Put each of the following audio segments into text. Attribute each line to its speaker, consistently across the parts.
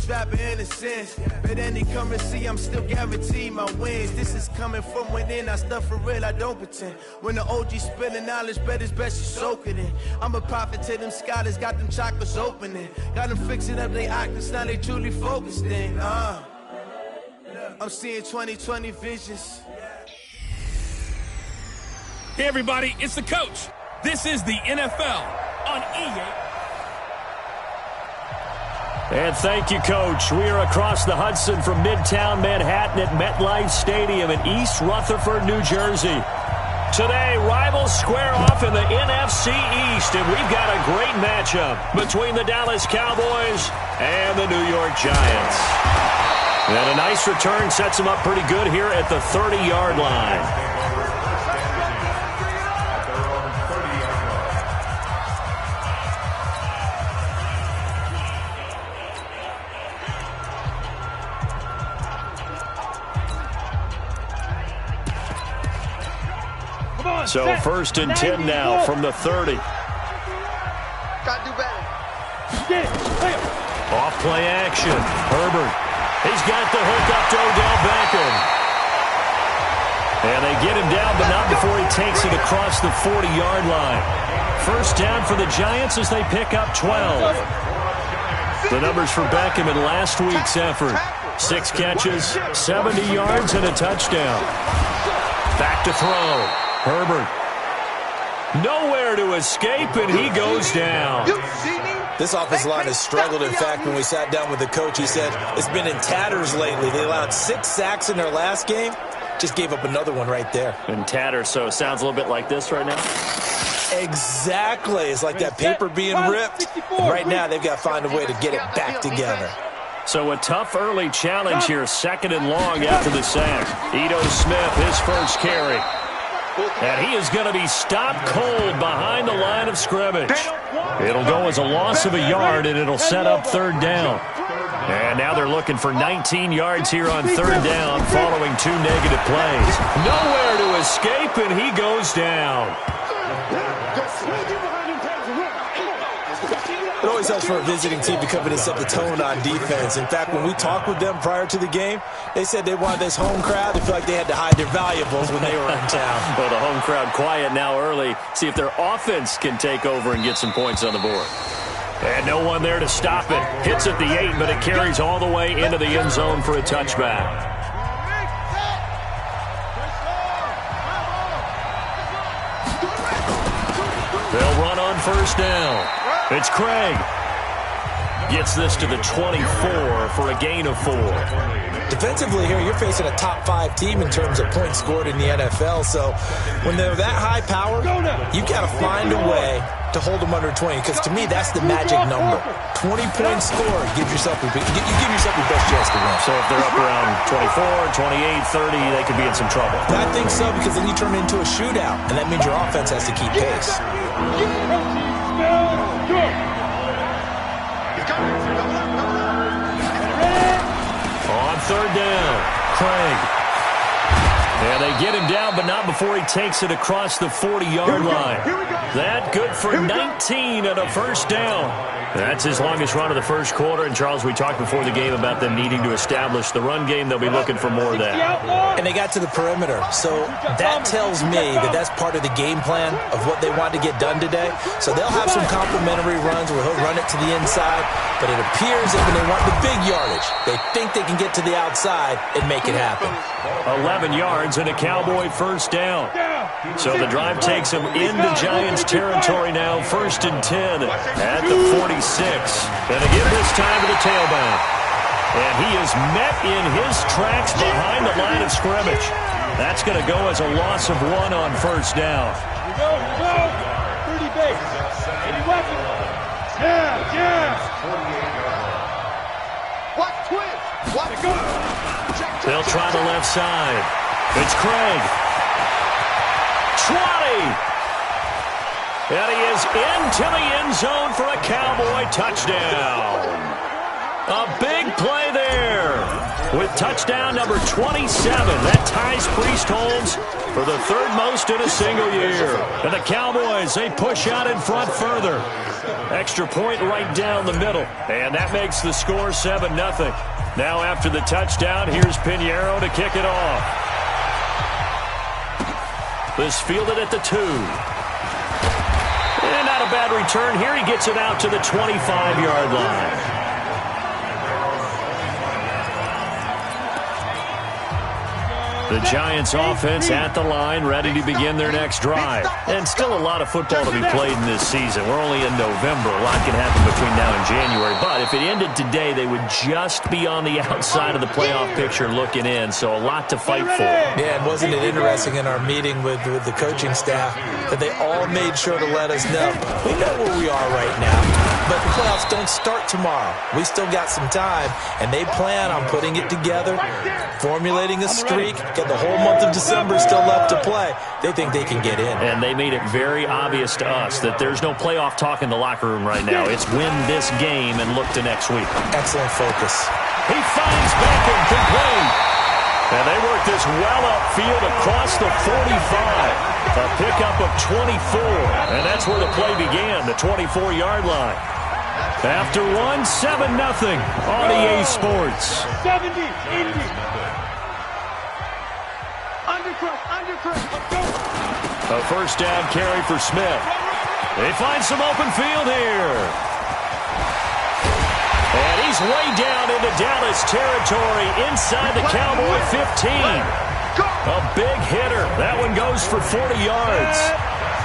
Speaker 1: bootstrapping in a sense. But any currency, I'm still guaranteed my wins. This is coming from within, I stuff for real, I don't pretend. When the OG spilling knowledge, bet it's best you soak it in. I'm a prophet to them scholars, got them chakras opening. Got them fixing up they octaves, now they truly focused in. I'm seeing 2020 visions.
Speaker 2: Hey everybody, it's the coach. This is the NFL on EA.
Speaker 3: And thank you, Coach. We are across the Hudson from Midtown Manhattan at MetLife Stadium in East Rutherford, New Jersey. Today, rivals square off in the NFC East, and we've got a great matchup between the Dallas Cowboys and the New York Giants. And a nice return sets them up pretty good here at the 30-yard line. So first and 10 now from the 30.
Speaker 4: Gotta do better.
Speaker 3: Off play action. Herbert. He's got the hook up to Odell Beckham. And they get him down, but not before he takes it across the 40-yard line. First down for the Giants as they pick up 12. The numbers for Beckham in last week's effort. 6 catches, 70 yards, and a touchdown. Back to throw. Herbert. Nowhere to escape, and he goes down.
Speaker 5: This offensive line has struggled. In fact, when we sat down with the coach, he said it's been in tatters lately. They allowed 6 sacks in their last game. Just gave up another one right there.
Speaker 3: In tatters, so it sounds a little bit like this right now?
Speaker 5: Exactly. It's like that paper being ripped. And right now, they've got to find a way to get it back together.
Speaker 3: So a tough early challenge here, 2nd and long after the sack. Ito Smith, his first carry. And he is going to be stopped cold behind the line of scrimmage. It'll go as a loss of a yard, and it'll set up 3rd down. And now they're looking for 19 yards here on 3rd down following 2 negative plays. Nowhere to escape, and he goes down.
Speaker 5: It always helps for a visiting team to come in and set the tone on defense. In fact, when we talked with them prior to the game, they said they wanted this home crowd to feel like they had to hide their valuables when they were in town.
Speaker 3: Well, the home crowd quiet now early. See if their offense can take over and get some points on the board. And no one there to stop it. Hits at the 8, but it carries all the way into the end zone for a touchback. They'll run on first down. It's Craig. Gets this to the 24 for a gain of 4.
Speaker 5: Defensively here, you're facing a top 5 team in terms of points scored in the NFL. So when they're that high power, you've got to find a way to hold them under 20. Because to me, that's the magic number. 20-point score. You give yourself your best chance to win.
Speaker 3: So if they're up around 24, 28, 30, they could be in some trouble.
Speaker 5: I think so, because then you turn it into a shootout, and that means your offense has to keep pace.
Speaker 3: On 3rd down, Craig. And they get him down, but not before he takes it across the 40-yard line. That good for 19 and a first down. That's his longest run of the first quarter. And, Charles, we talked before the game about them needing to establish the run game. They'll be looking for more of that.
Speaker 5: And they got to the perimeter. So that tells me that that's part of the game plan of what they want to get done today. So they'll have some complimentary runs where he'll run it to the inside. But it appears that when they want the big yardage, they think they can get to the outside and make it happen.
Speaker 3: 11 yards and a Cowboy first down. So the drive takes them into Giants territory now, 1st and 10 at the 46. And again this time to the tailback. And he is met in his tracks behind the line of scrimmage. That's going to go as a loss of 1 on first down.
Speaker 6: Here we go. 30 base. Any weapon? Yeah.
Speaker 4: Watch twist. Watch go.
Speaker 3: They'll try the left side. It's Craig. 20. And he is into the end zone for a Cowboy touchdown. A big play there. with touchdown number 27. That ties Priest Holmes for the third most in a single year. And the Cowboys, they push out in front further. Extra point right down the middle. And that makes the score 7-0. Now after the touchdown, here's Pinheiro to kick it off. This fielded at the 2. And not a bad return here. He gets it out to the 25-yard line. The Giants offense at the line, ready to begin their next drive. And still a lot of football to be played in this season. We're only in November. A lot can happen between now and January. But if it ended today, they would just be on the outside of the playoff picture looking in. So a lot to fight for.
Speaker 5: Yeah, and wasn't it interesting in our meeting with the coaching staff that they all made sure to let us know, we know where we are right now, but the playoffs don't start tomorrow. We still got some time, and they plan on putting it together, formulating a streak, get the whole month of December still left to play. They think they can get in.
Speaker 3: And they made it very obvious to us that there's no playoff talk in the locker room right now. It's win this game and look to next week.
Speaker 5: Excellent focus.
Speaker 3: He finds Beckham complete. And they work this well upfield across the 45. A pickup of 24. And that's where the play began, the 24-yard line. After 7-0 on EA Sports.
Speaker 6: 70, 80.
Speaker 3: A first down carry for Smith. They find some open field here. And he's way down into Dallas territory inside the Cowboy 15. A big hitter. That one goes for 40 yards.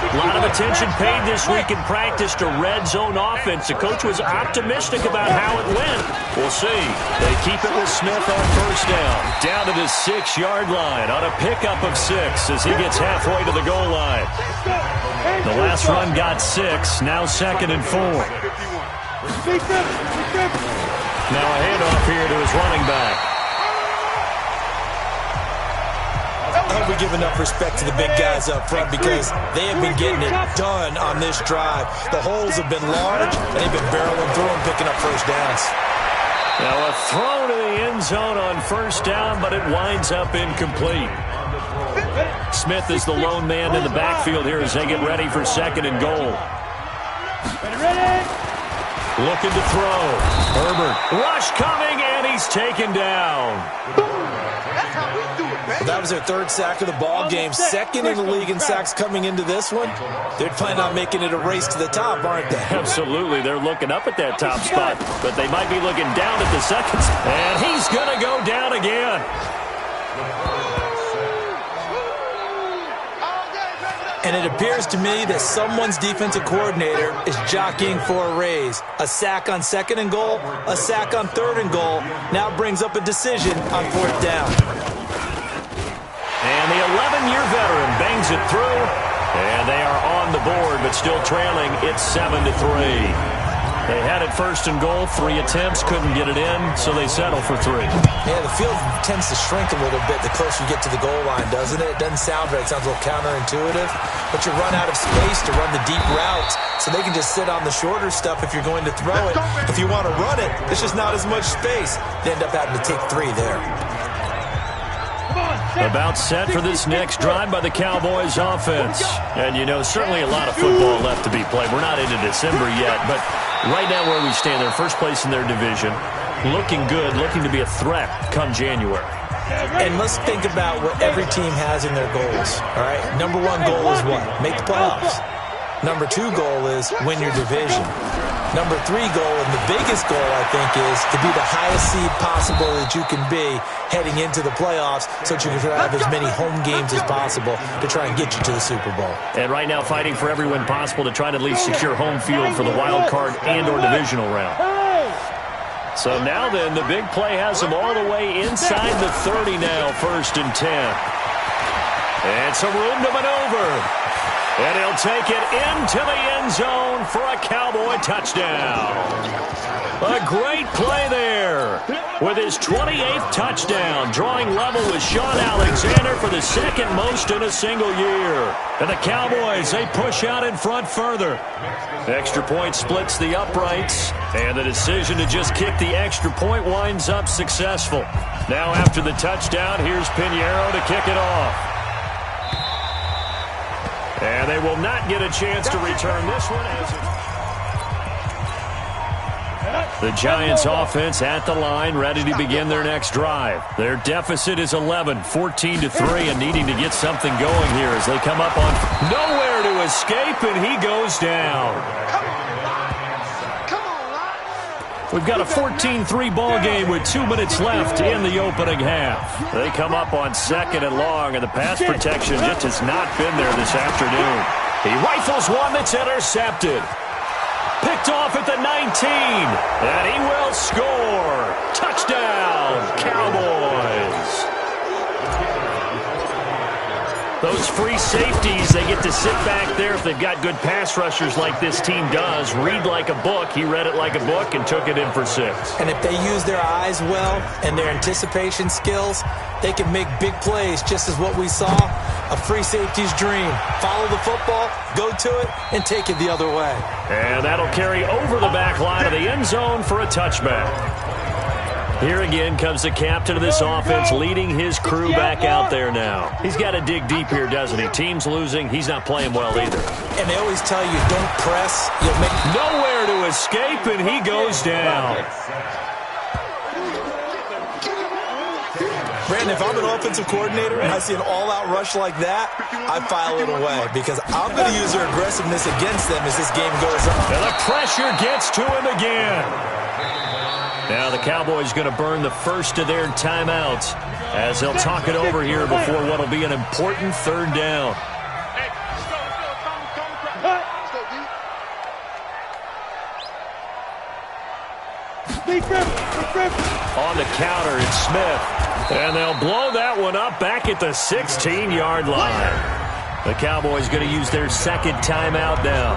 Speaker 3: A lot of attention paid this week in practice to red zone offense. The coach was optimistic about how it went. We'll see. They keep it with Smith on first down. Down to the 6-yard line on a pickup of 6 as he gets halfway to the goal line. The last run got 6. Now 2nd and 4. Now a handoff here to his running back.
Speaker 5: I hope we give enough respect to the big guys up front because they have been getting it done on this drive. The holes have been large, and they've been barreling through and picking up first downs.
Speaker 3: Now a throw to the end zone on first down, but it winds up incomplete. Smith is the lone man in the backfield here as they get ready for 2nd and goal. Looking to throw. Herbert. Rush coming, and he's taken down.
Speaker 5: That was their 3rd sack of the ball game. 2nd in the league in sacks coming into this one. They're planning on making it a race to the top, aren't they?
Speaker 3: Absolutely. They're looking up at that top spot, but they might be looking down at the seconds. And he's going to go down again.
Speaker 5: And it appears to me that someone's defensive coordinator is jockeying for a raise. A sack on 2nd and goal, a sack on 3rd and goal. Now brings up a decision on 4th down.
Speaker 3: And the 11-year veteran bangs it through. And they are on the board, but still trailing. It's 7-3. They had it 1st and goal. 3 attempts, couldn't get it in, so they settle for 3.
Speaker 5: Yeah, the field tends to shrink a little bit the closer you get to the goal line, doesn't it? It doesn't sound right. It sounds a little counterintuitive. But you run out of space to run the deep routes, so they can just sit on the shorter stuff if you're going to throw it. If you want to run it, there's just not as much space. They end up having to take 3 there.
Speaker 3: About set for this next drive by the Cowboys offense. And, you know, certainly a lot of football left to be played. We're not into December yet, but right now where we stand, they're first place in their division. Looking good, looking to be a threat come January.
Speaker 5: And let's think about what every team has in their goals, all right? Number 1 goal is what? Make the playoffs. Number 2 goal is win your division. Number 3 goal, and the biggest goal, I think, is to be the highest seed possible that you can be heading into the playoffs so that you can have as many home games as possible to try and get you to the Super Bowl.
Speaker 3: And right now fighting for every win possible to try to at least secure home field for the wild card and or divisional round. So now then, the big play has them all the way inside the 30 now, 1st and 10. And some room to maneuver. And he'll take it into the end zone for a Cowboy touchdown. A great play there with his 28th touchdown, drawing level with Sean Alexander for the second most in a single year. And the Cowboys, they push out in front further. Extra point splits the uprights, and the decision to just kick the extra point winds up successful. Now after the touchdown, here's Pinheiro to kick it off. And they will not get a chance to return this one. The Giants offense at the line, ready to begin their next drive. Their deficit is 11, 14-3, and needing to get something going here as they come up on nowhere to escape, and he goes down. We've got a 14-3 ball game with 2 minutes left in the opening half. They come up on 2nd and long, and the pass protection just has not been there this afternoon. He rifles one that's intercepted. Picked off at the 19, and he will score. Touchdown, Cowboys. Those free safeties, they get to sit back there if they've got good pass rushers like this team does. Read like a book. He read it like a book and took it in for 6.
Speaker 5: And if they use their eyes well and their anticipation skills, they can make big plays, just as what we saw. A free safety's dream. Follow the football, go to it, and take it the other way.
Speaker 3: And that'll carry over the back line of the end zone for a touchback. Here again comes the captain of this offense, leading his crew back out there now. He's got to dig deep here, doesn't he? Team's losing. He's not playing well either.
Speaker 5: And they always tell you, don't press. You'll make
Speaker 3: nowhere to escape, and he goes down.
Speaker 5: Brandon, if I'm an offensive coordinator and I see an all-out rush like that, I file it away because I'm going to use their aggressiveness against them as this game goes on.
Speaker 3: And the pressure gets to him again. Now the Cowboys going to burn the first of their timeouts as they'll talk it over here before what will be an important 3rd down. On the counter, it's Smith. And they'll blow that one up back at the 16-yard line. The Cowboys going to use their 2nd timeout now,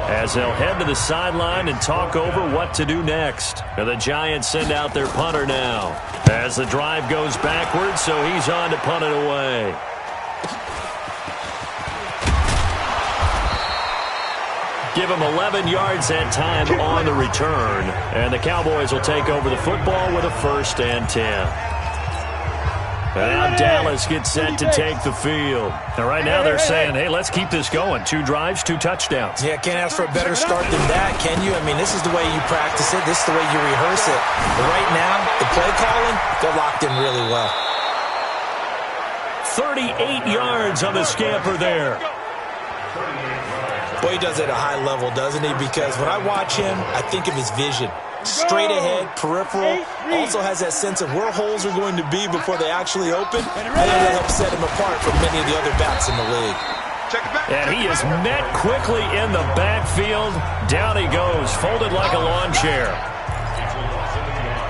Speaker 3: as they'll head to the sideline and talk over what to do next. And the Giants send out their punter now as the drive goes backwards, so he's on to punt it away. Give him 11 yards that time on the return. And the Cowboys will take over the football with a 1st and 10. And now Dallas gets set to take the field. And right now they're saying, hey, let's keep this going. 2 drives, 2 touchdowns.
Speaker 5: Yeah, can't ask for a better start than that, can you? I mean, this is the way you practice it. This is the way you rehearse it. But right now, the play calling, they're locked in really well.
Speaker 3: 38 yards on the scamper there.
Speaker 5: Boy, he does it at a high level, doesn't he? Because when I watch him, I think of his vision. Straight ahead, peripheral, also has that sense of where holes are going to be before they actually open, and that helps set him apart from many of the other backs in the league.
Speaker 3: And he is met quickly in the backfield. Down he goes, folded like a lawn chair.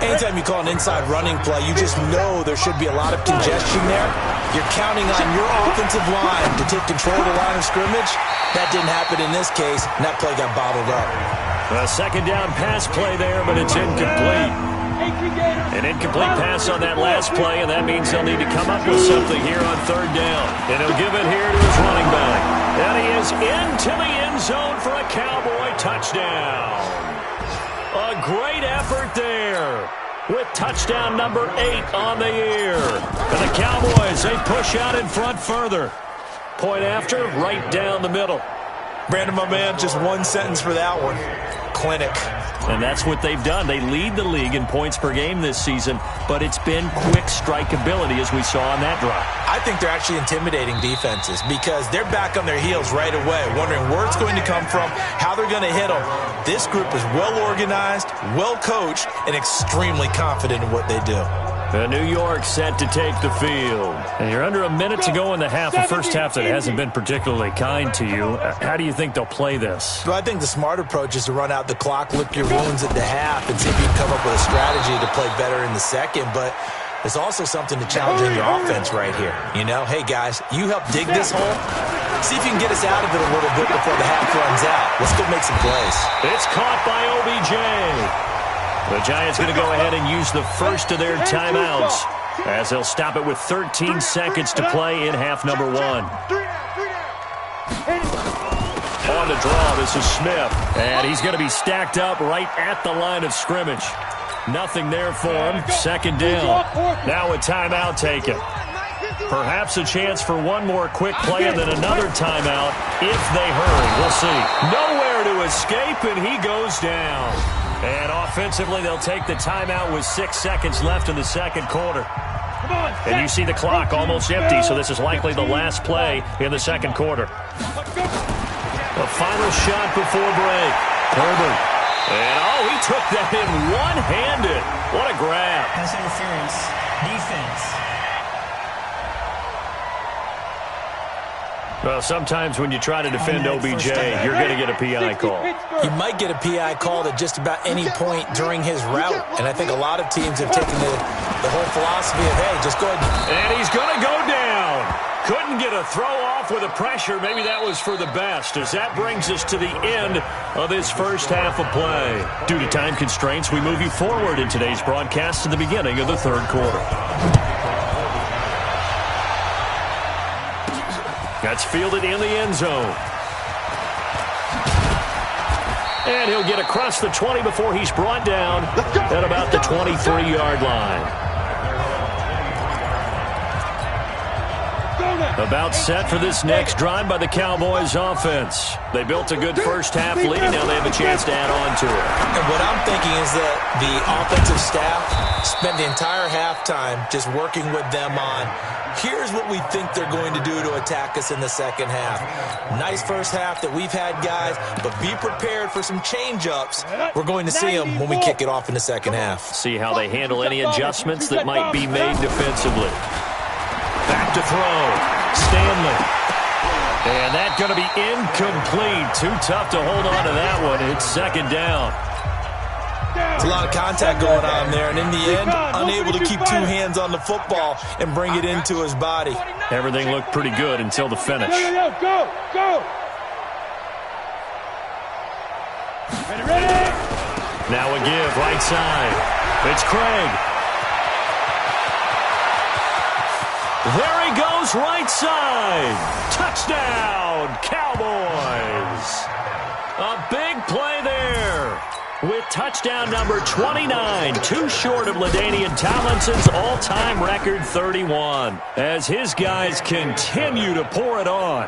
Speaker 5: Anytime you call an inside running play, you just know there should be a lot of congestion there. You're counting on your offensive line to take control of the line of scrimmage. That didn't happen in this case, and that play got bottled up.
Speaker 3: A 2nd down pass play there, but it's incomplete. An incomplete pass on that last play, and that means they'll need to come up with something here on 3rd down. And he'll give it here to his running back. And he is into the end zone for a Cowboy touchdown. A great effort there with touchdown number 8 on the year. And the Cowboys, they push out in front further. Point after, right down the middle.
Speaker 5: Brandon, my man, just one sentence for that one. Clinic.
Speaker 3: And that's what they've done. They lead the league in points per game this season, but it's been quick strikeability as we saw on that drive.
Speaker 5: I think they're actually intimidating defenses because they're back on their heels right away, wondering where it's going to come from, how they're going to hit them. This group is well organized, well coached, and extremely confident in what they do.
Speaker 3: New York set to take the field. And you're under a minute to go in the half, a first half that hasn't been particularly kind to you. How do you think they'll play this?
Speaker 5: Well, I think the smart approach is to run out the clock, lick your wounds at the half, and see if you can come up with a strategy to play better in the second. But there's also something to challenge in your offense right here. You know, hey, guys, you help dig this hole. See if you can get us out of it a little bit before the half runs out. Let's go make some plays.
Speaker 3: It's caught by OBJ. The Giants going to go ahead and use the first of their timeouts as they'll stop it with 13 seconds to play in half number 1. On the draw, this is Smith. And he's going to be stacked up right at the line of scrimmage. Nothing there for him. Second down. Now a timeout taken. Perhaps a chance for one more quick play and then another timeout if they hurry. We'll see. Nowhere to escape, and he goes down. And offensively, they'll take the timeout with 6 seconds left in the second quarter. And you see the clock almost empty, so this is likely the last play in the second quarter. A final shot before break. Herbert. And, he took that in one-handed. What a grab.
Speaker 7: Pass interference. Defense.
Speaker 3: Well, sometimes when you try to defend OBJ, you're going to get a PI call.
Speaker 5: You might get a PI call at just about any point during his route. And I think a lot of teams have taken the whole philosophy of, hey, just go ahead.
Speaker 3: And he's going to go down. Couldn't get a throw off with the pressure. Maybe that was for the best, as that brings us to the end of this first half of play. Due to time constraints, we move you forward in today's broadcast to the beginning of the third quarter. That's fielded in the end zone. And he'll get across the 20 before he's brought down at about the 23-yard line. About set for this next drive by the Cowboys offense. They built a good first half lead. Now they have a chance to add on to it.
Speaker 5: And what I'm thinking is that the offensive staff spent the entire halftime just working with them on, here's what we think they're going to do to attack us in the second half. Nice first half that we've had, guys, but be prepared for some change-ups. We're going to see them when we kick it off in the second half.
Speaker 3: See how they handle any adjustments that might be made defensively. Back to throw. Stanley. And that's going to be incomplete. Too tough to hold on to that one. It's second down.
Speaker 5: There's a lot of contact going on there, and in the end, unable to keep two hands on the football and bring it into his body.
Speaker 3: Everything looked pretty good until the finish.
Speaker 6: Go! Ready!
Speaker 3: Now a give, right side. It's Craig. There he goes, right side. Touchdown, Cowboys. A big play there. With touchdown number 29, too short of LaDainian Tomlinson's all-time record 31. As his guys continue to pour it on.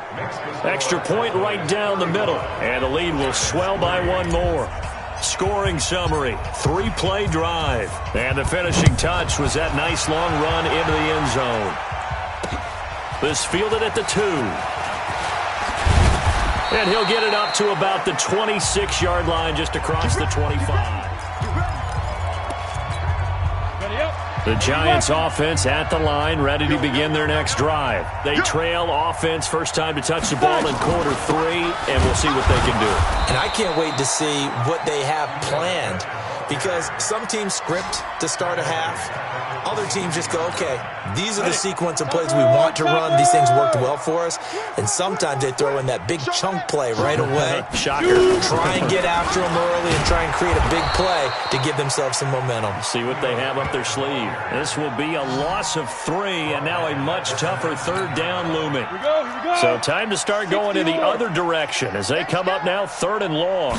Speaker 3: Extra point right down the middle. And the lead will swell by one more. Scoring summary, 3-play drive. And the finishing touch was that nice long run into the end zone. This fielded at the 2. And he'll get it up to about the 26-yard line, just across the 25. The Giants offense at the line, ready to begin their next drive. They trail offense, first time to touch the ball in quarter 3, and we'll see what they can do.
Speaker 5: And I can't wait to see what they have planned, because some teams script to start a half. Other teams just go, okay, these are the sequence of plays we want to run. These things worked well for us. And sometimes they throw in that big chunk play right away.
Speaker 3: Shocker.
Speaker 5: Try and get after them early and try and create a big play to give themselves some momentum.
Speaker 3: See what they have up their sleeve. This will be a loss of 3, and now a much tougher third down looming.
Speaker 6: Here we go.
Speaker 3: So time to start going in the other direction as they come up now third and long.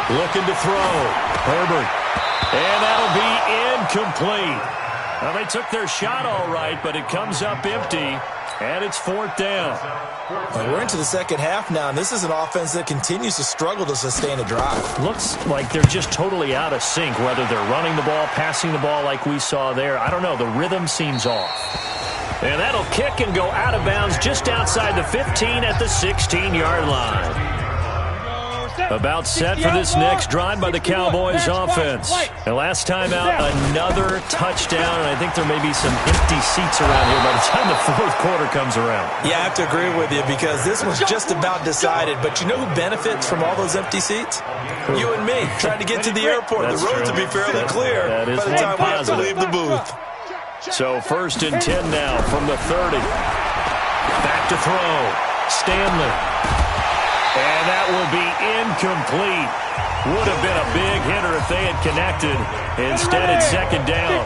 Speaker 3: Looking to throw. Herbert. And that'll be incomplete. Well, they took their shot all right, but it comes up empty, and it's fourth down.
Speaker 5: Well, we're into the second half now, and this is an offense that continues to struggle to sustain a drive.
Speaker 3: Looks like they're just totally out of sync, whether they're running the ball, passing the ball like we saw there. I don't know. The rhythm seems off. And that'll kick and go out of bounds just outside the 15 at the 16-yard line. About set for this next drive by the Cowboys offense. And last time out, another touchdown, and I think there may be some empty seats around here by the time the fourth quarter comes around.
Speaker 5: Yeah, I have to agree with you, because this was just about decided. But you know who benefits from all those empty seats? You and me, trying to get to the airport. The roads will be fairly clear by the time we have to leave the booth.
Speaker 3: So first and 10 now from the 30. Back to throw. Stanley. And that will be incomplete. Would have been a big hitter if they had connected. Instead, it's second down.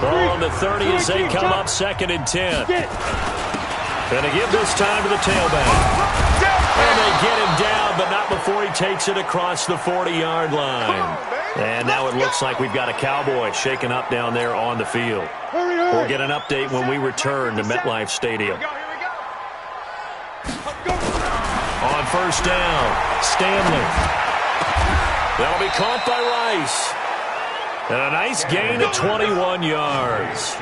Speaker 3: Ball on the 30 as they come up 2nd and 10. Going to give this time to the tailback. And they get him down, but not before he takes it across the 40-yard line. And now it looks like we've got a Cowboy shaken up down there on the field. We'll get an update when we return to MetLife Stadium. On first down, Stanley. That'll be caught by Rice. And a nice gain of 21 yards.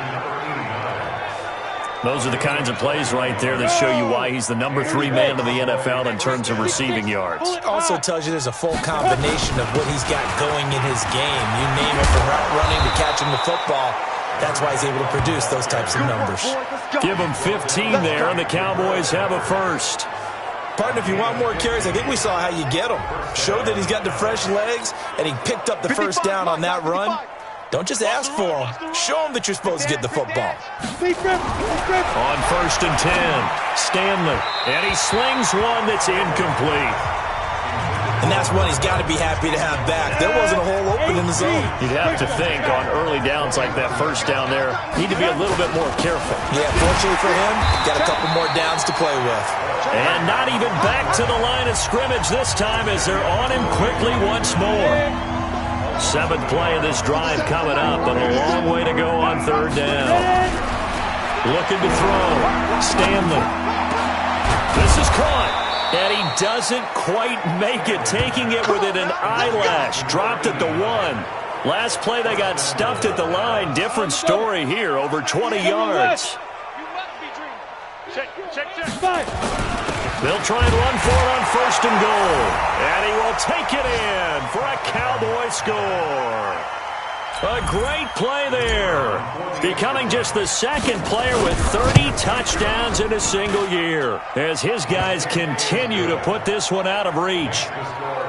Speaker 3: Those are the kinds of plays right there that show you why he's the number 3 man in the NFL in terms of receiving yards.
Speaker 5: Also tells you there's a full combination of what he's got going in his game. You name it, from route running to catching the football. That's why he's able to produce those types of numbers.
Speaker 3: Give him 15 there, and the Cowboys have a first.
Speaker 5: Partner, if you want more carries, I think we saw how you get him. Showed that he's got the fresh legs, and he picked up the first down on that run. Don't just ask for him. Show him that you're supposed to get the football.
Speaker 3: On first and 10, Stanley. And he slings one that's incomplete.
Speaker 5: And that's one he's got to be happy to have back. There wasn't a hole open in the zone.
Speaker 3: You'd have to think on early downs like that first down there, need to be a little bit more careful.
Speaker 5: Yeah, fortunately for him, got a couple more downs to play with.
Speaker 3: And not even back to the line of scrimmage this time as they're on him quickly once more. 7th play of this drive coming up, but a long way to go on 3rd down. Looking to throw. Stanley. This is caught. And he doesn't quite make it, taking it within an eyelash. Dropped at the 1. Last play they got stuffed at the line. Different story here, over 20 yards. They'll try and run for it on 1st and goal. And he will take it in for a Cowboy score. A great play there. Becoming just the 2nd player with 30 touchdowns in a single year as his guys continue to put this one out of reach.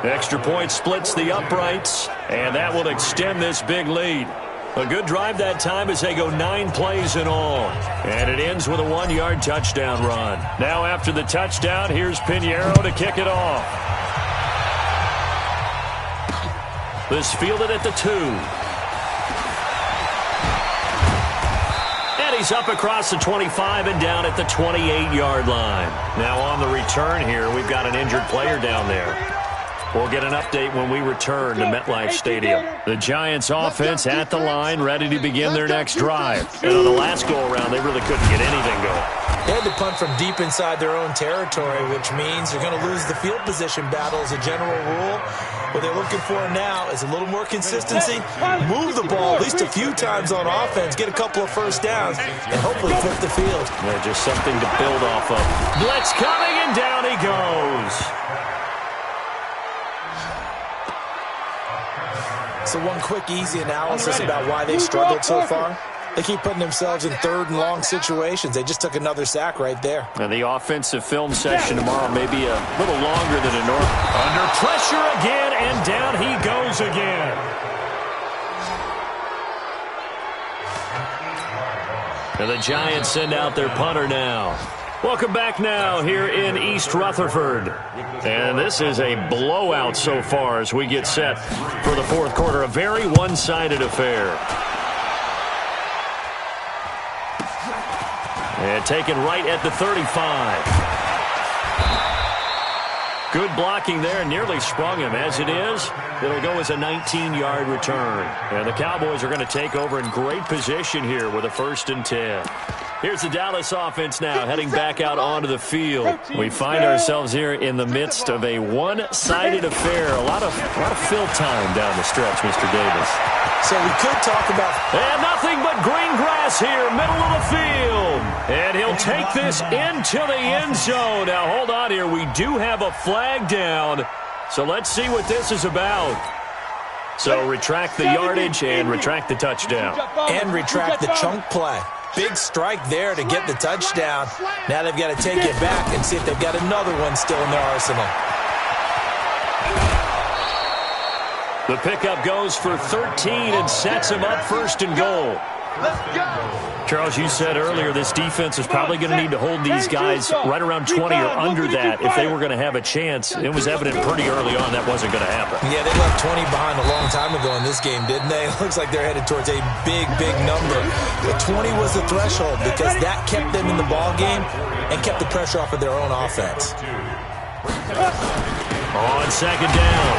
Speaker 3: Extra point splits the uprights, and that will extend this big lead. A good drive that time as they go 9 plays in all. And it ends with a 1-yard touchdown run. Now after the touchdown, here's Pinheiro to kick it off. This fielded at the 2. He's up across the 25 and down at the 28-yard line. Now on the return here, we've got an injured player down there. We'll get an update when we return to MetLife Stadium. The Giants offense at the line, ready to begin their next drive. And on the last go-around, they really couldn't get anything going.
Speaker 5: They had to punt from deep inside their own territory, which means they're going to lose the field position battle as a general rule. What they're looking for now is a little more consistency, move the ball at least a few times on offense, get a couple of first downs, and hopefully flip the field.
Speaker 3: Yeah, just something to build off of. Blitz coming, and down he goes.
Speaker 5: So one quick, easy analysis about why they struggled so far. They keep putting themselves in 3rd and long situations. They just took another sack right there.
Speaker 3: And the offensive film session tomorrow may be a little longer than a normal. Under pressure again, and down he goes again. And the Giants send out their punter now. Welcome back now here in East Rutherford. And this is a blowout so far as we get set for the 4th quarter. A very one-sided affair. And taken right at the 35. Good blocking there, nearly sprung him. As it is, it'll go as a 19-yard return. And the Cowboys are going to take over in great position here with a 1st and 10. Here's the Dallas offense now heading back out onto the field. We find ourselves here in the midst of a one-sided affair. A lot of fill time down the stretch, Mr. Davis.
Speaker 5: So we could talk about...
Speaker 3: And nothing but green grass here, middle of the field. And he'll take this into the end zone. Now, hold on here. We do have a flag down. So let's see what this is about. So retract the yardage and retract the touchdown.
Speaker 5: And retract the chunk play. Big strike there to get the touchdown. Now they've got to take it back and see if they've got another one still in their arsenal.
Speaker 3: The pickup goes for 13 and sets him up 1st and goal.
Speaker 4: Let's go.
Speaker 3: Charles, you said earlier this defense is probably going to need to hold these guys right around 20 or under that if they were going to have a chance. It was evident pretty early on that wasn't going to happen.
Speaker 5: Yeah, they left 20 behind a long time ago in this game, didn't they? It looks like they're headed towards a big, big number. But 20 was the threshold because that kept them in the ball game and kept the pressure off of their own offense.
Speaker 3: On second down,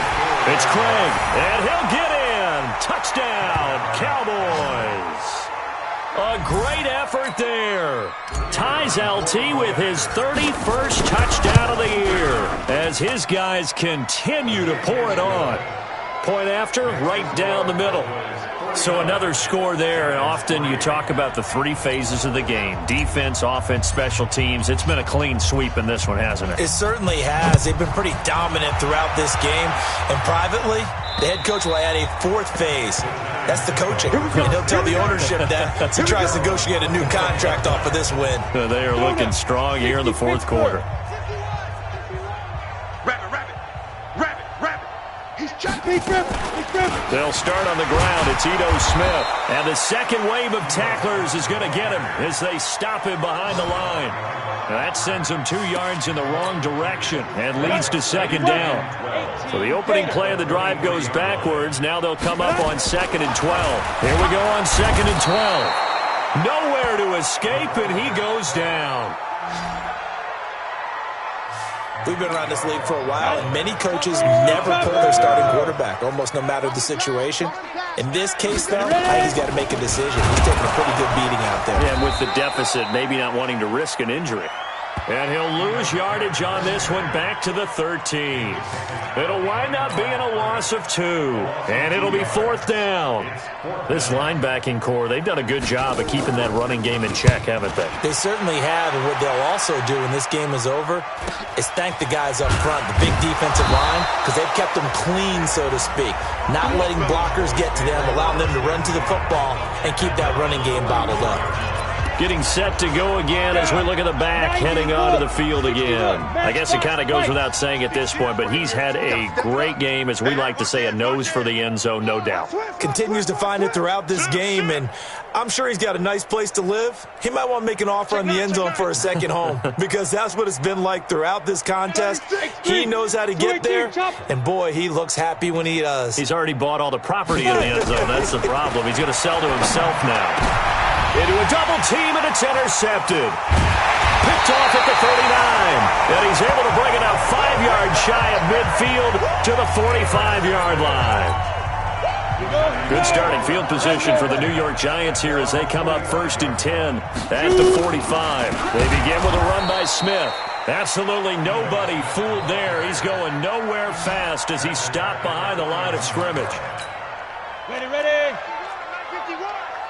Speaker 3: it's Craig, and he'll get in. Touchdown, Cowboys. A great effort there. Ties LT with his 31st touchdown of the year as his guys continue to pour it on. Point after, right down the middle. So another score there, and often you talk about the three phases of the game. Defense, offense, special teams. It's been a clean sweep in this one, hasn't it?
Speaker 5: It certainly has. They've been pretty dominant throughout this game. And privately, the head coach will add a fourth phase. That's the coaching. And he'll tell the ownership that as he tries to negotiate a new contract off of this win.
Speaker 3: They are looking strong here in the fourth quarter. They'll start on the ground. It's Ito Smith. And the second wave of tacklers is going to get him as they stop him behind the line. That sends him 2 yards in the wrong direction and leads to second down. So the opening play of the drive goes backwards. Now they'll come up on 2nd and 12. Here we go on 2nd and 12. Nowhere to escape, and he goes down.
Speaker 5: We've been around this league for a while, and many coaches never pull their starting quarterback, almost no matter the situation. In this case, though, I think he's got to make a decision. He's taking a pretty good beating out there.
Speaker 3: Yeah, and with the deficit, maybe not wanting to risk an injury. And he'll lose yardage on this one back to the 13. It'll wind up being a loss of 2. And it'll be 4th down. This linebacking core, they've done a good job of keeping that running game in check, haven't they?
Speaker 5: They certainly have, and what they'll also do when this game is over is thank the guys up front, the big defensive line, because they've kept them clean, so to speak. Not letting blockers get to them, allowing them to run to the football and keep that running game bottled up.
Speaker 3: Getting set to go again as we look at the back, heading onto the field again. I guess it kind of goes without saying at this point, but he's had a great game, as we like to say, a nose for the end zone, no doubt.
Speaker 5: Continues to find it throughout this game, and I'm sure he's got a nice place to live. He might want to make an offer on the end zone for a second home, because that's what it's been like throughout this contest. He knows how to get there, and boy, he looks happy when he does.
Speaker 3: He's already bought all the property in the end zone. That's the problem. He's going to sell to himself now. Into a double team, and it's intercepted. Picked off at the 39. And he's able to bring it up 5 yards shy of midfield to the 45-yard line. Good starting field position for the New York Giants here as they come up 1st and 10 at the 45. They begin with a run by Smith. Absolutely nobody fooled there. He's going nowhere fast as he stopped behind the line of scrimmage.
Speaker 6: Ready.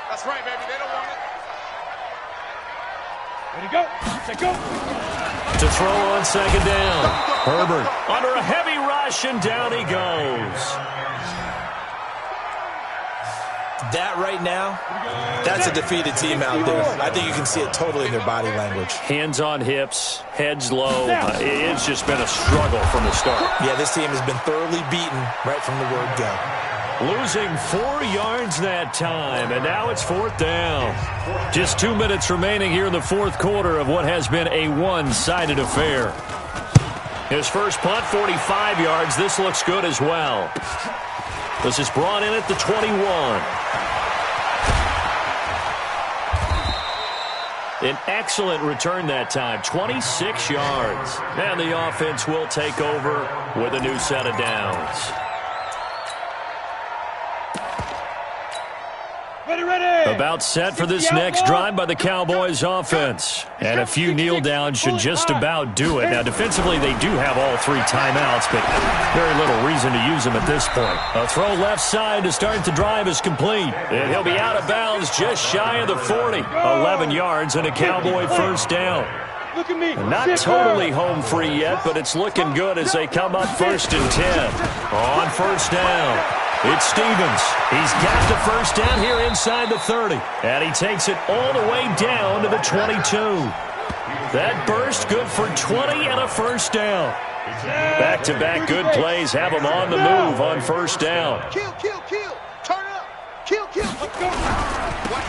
Speaker 4: That's right, baby. They don't want it.
Speaker 6: Ready, go. Set, go.
Speaker 3: To throw on second down. Herbert under a heavy rush, and down he goes.
Speaker 5: That right now, that's a defeated team out there. I think you can see it totally in their body language.
Speaker 3: Hands on hips, heads low. It's just been a struggle from the start.
Speaker 5: Yeah, this team has been thoroughly beaten right from the word go.
Speaker 3: Losing 4 yards that time, and now it's 4th down. Just 2 minutes remaining here in the fourth quarter of what has been a one-sided affair. His first punt, 45 yards. This looks good as well. This is brought in at the 21. An excellent return that time, 26 yards. And the offense will take over with a new set of downs. About set for this next drive by the Cowboys offense. And a few kneel downs should just about do it. Now, defensively, they do have all 3 timeouts, but very little reason to use them at this point. A throw left side to start the drive is complete. And he'll be out of bounds just shy of the 40. 11 yards and a Cowboy first down. Not totally home free yet, but it's looking good as they come up 1st and 10. On first down. It's Stevens. He's got the first down here inside the 30. And he takes it all the way down to the 22. That burst good for 20 and a first down. Back-to-back good plays have him on the move on first down.
Speaker 4: Kill. Turn up. Kill.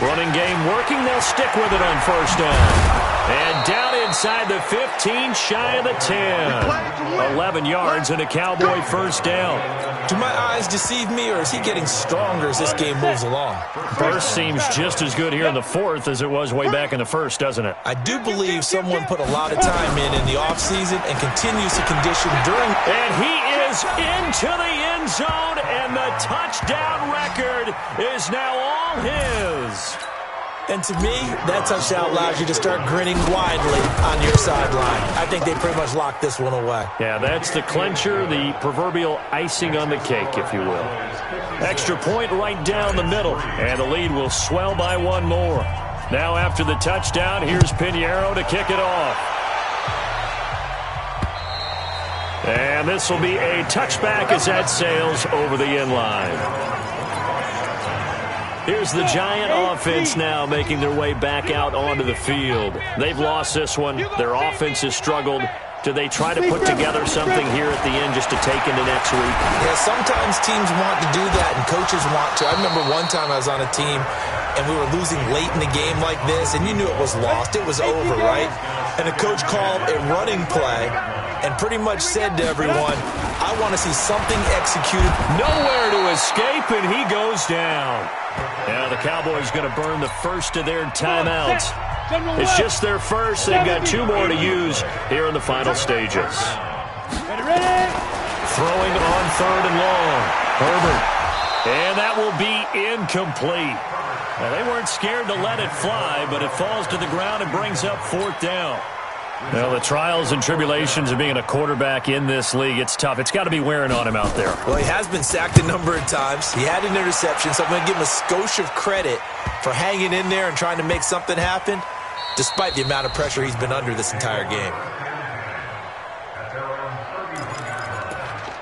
Speaker 3: Running game working. They'll stick with it on first down. And down inside the 15, shy of the 10. 11 yards and a Cowboy first down.
Speaker 5: Do my eyes deceive me, or is he getting stronger as this game moves along?
Speaker 3: Burst seems just as good here in the fourth as it was way back in the first, doesn't it?
Speaker 5: I do believe someone put a lot of time in the offseason and continues to condition during.
Speaker 3: And he is into the end zone, and the touchdown record is now all his.
Speaker 5: And to me, that touchdown allows you to start grinning widely on your sideline. I think they pretty much locked this one away.
Speaker 3: Yeah, that's the clincher, the proverbial icing on the cake, if you will. Extra point right down the middle, and the lead will swell by one more. Now after the touchdown, here's Pinheiro to kick it off. And this will be a touchback as that sails over the end line. Here's the Giant offense now making their way back out onto the field. They've lost this one. Their offense has struggled. Do they try to put together something here at the end just to take into next week?
Speaker 5: Yeah, sometimes teams want to do that and coaches want to. I remember one time I was on a team and we were losing late in the game like this, and you knew it was lost. It was over, right? And the coach called a running play and pretty much said to everyone, I want to see something executed.
Speaker 3: Nowhere to escape, and he goes down. Now the Cowboys going to burn the first of their timeouts. It's just their first. They've got two more to use here in the final stages. Throwing on third and long. Herbert. And that will be incomplete. Now, they weren't scared to let it fly, but it falls to the ground and brings up fourth down. Well, the trials and tribulations of being a quarterback in this league, it's tough. It's got to be wearing on him out there.
Speaker 5: Well, he has been sacked a number of times. He had an interception, so I'm going to give him a skosh of credit for hanging in there and trying to make something happen, despite the amount of pressure he's been under this entire game.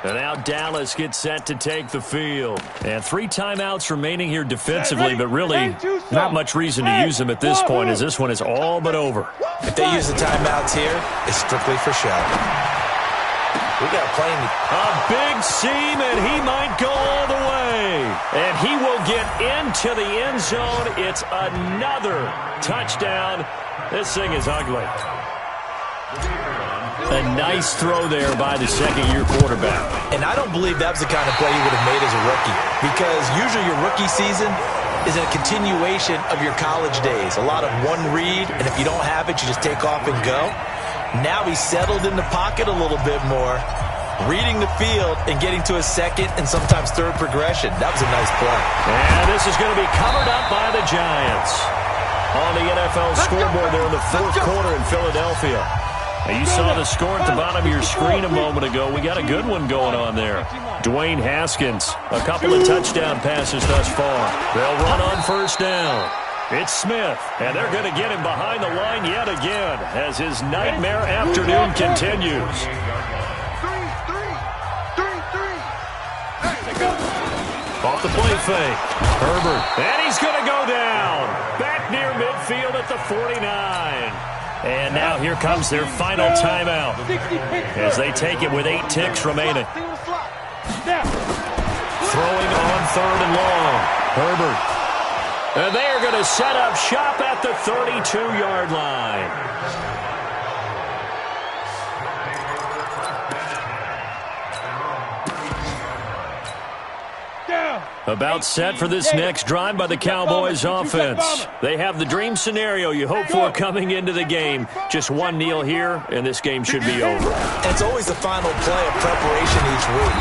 Speaker 3: And now Dallas gets set to take the field. And 3 timeouts remaining here defensively, but really not much reason to use them at this point, as this one is all but over.
Speaker 5: If they use the timeouts here, it's strictly for show. We got playing.
Speaker 3: A big seam, and he might go all the way. And he will get into the end zone. It's another touchdown. This thing is ugly. A nice throw there by the second-year quarterback.
Speaker 5: And I don't believe that was the kind of play he would have made as a rookie, because usually your rookie season is a continuation of your college days. A lot of one read, and if you don't have it, you just take off and go. Now he's settled in the pocket a little bit more, reading the field and getting to a second and sometimes third progression. That was a nice play.
Speaker 3: And this is going to be covered up by the Giants. On the NFL scoreboard there in the fourth quarter in Philadelphia. Now, you saw the score at the bottom of your screen a moment ago. We got a good one going on there. Dwayne Haskins, a couple of touchdown passes thus far. They'll run on first down. It's Smith, and they're going to get him behind the line yet again as his nightmare afternoon continues. Off the play fake. Herbert, and he's going to go down. Back near midfield at the 49. And now here comes their final timeout as they take it with 8 ticks remaining. Throwing on third and long. Herbert. And they are going to set up shop at the 32-yard line. About set for this next drive by the Cowboys offense. They have the dream scenario you hope for coming into the game. Just one kneel here, and this game should be over.
Speaker 5: And it's always the final play of preparation each week.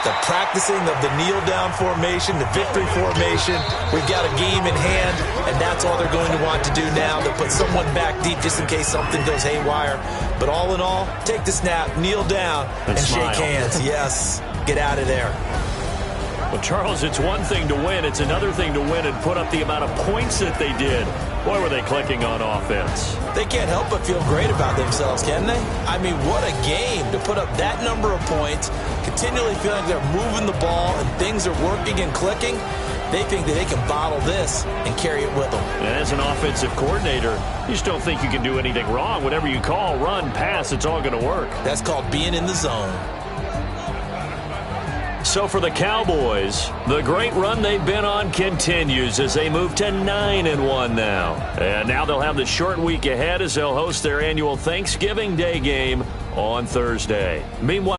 Speaker 5: The practicing of the kneel-down formation, the victory formation. We've got a game in hand, and that's all they're going to want to do now, to put someone back deep just in case something goes haywire. But all in all, take the snap, kneel down, and shake hands. Yes, get out of there.
Speaker 3: Well, Charles, it's one thing to win. It's another thing to win and put up the amount of points that they did. Boy, were they clicking on offense.
Speaker 5: They can't help but feel great about themselves, can they? I mean, what a game to put up that number of points, continually feeling like they're moving the ball and things are working and clicking. They think that they can bottle this and carry it with them.
Speaker 3: And as an offensive coordinator, you just don't think you can do anything wrong. Whatever you call, run, pass, it's all going to work.
Speaker 5: That's called being in the zone.
Speaker 3: So for the Cowboys, the great run they've been on continues as they move to 9-1 now. And now they'll have the short week ahead as they'll host their annual Thanksgiving Day game on Thursday. Meanwhile,